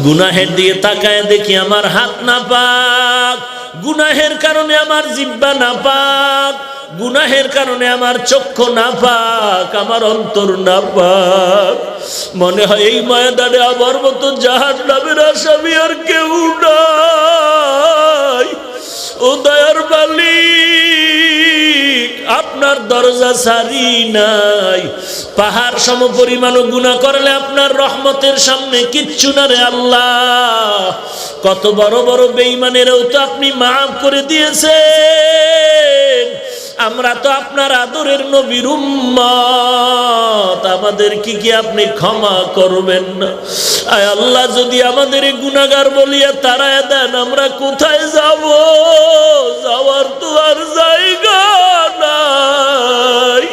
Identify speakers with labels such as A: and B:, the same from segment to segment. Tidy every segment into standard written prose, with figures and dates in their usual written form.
A: গুনাহের দিকে তাকায় দেখি আমার হাত নাপাক, গুনাহের কারণে আমার জিহ্বা নাপাক, গুনাহের কারণে আমার চক্ষু নাপাক, আমার অন্তর নাপাক। মনে হয় এই ময়দানে আমার মতো জাহান্নামের আসামি আর কেউ নাই। ও দয়ার মালিক, আপনার দরজা সারি নাই। পাহাড় সম পরিমাণ গুনাহ করলে আপনার রহমতের সামনে কিচ্ছু না রে আল্লাহ। কত বড় বড় বেঈমানেরও তো আপনি মাফ করে দিয়েছেন। আমরা তো আপনার আদরের নবীর উম্মত, আমাদের কি আপনি ক্ষমা করবেন না? আয় আল্লাহ, যদি আমাদের গুনাহগার বলিয়া তাড়ায় দেন, আমরা কোথায় যাব? যাওয়ার তো আর জায়গা নাই।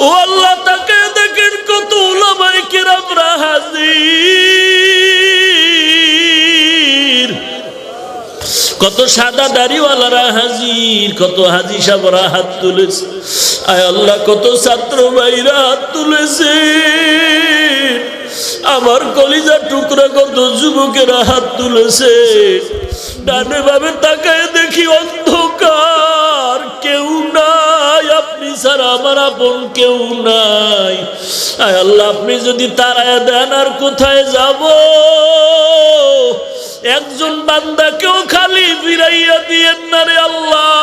A: ও আল্লাহ, তাকে দেখেন কত উলামায়ে কিরামরা হাজির, কত সাদা দাড়িওয়ালারা হাজির, কত হাজি সাহেবরা হাত তুলেছে। আয় আল্লাহ, কত ছাত্র ভাইরা হাত তুলেছে। আমার কলিজার টুকরা কত যুবকেরা হাত তুলেছে। ডানে বামে তাকায় দেখি অন্ধকার, কেউ নাই, আপনি ছাড়া আমার আপন কেউ নাই। আয় আল্লাহ, আপনি যদি তাড়ায় দেন আর কোথায় যাব? একজন বান্দাকেও খালি ফিরাইয়া দিয়েন না রে আল্লাহ।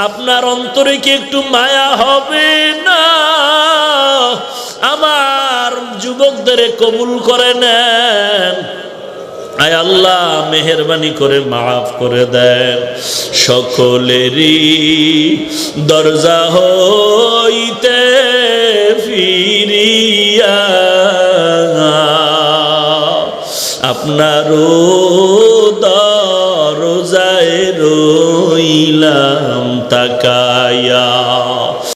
A: আপনার অন্তরে কি একটু মায়া হবে না? আমার যুবকদের কবুল করে নেন। আয় আল্লাহ, মেহেরবানি করে মাফ করে দেন। সকলেরই দরজা হইতে ফিরিয়া আপনারও দরজায় রইলাম তাকায়া।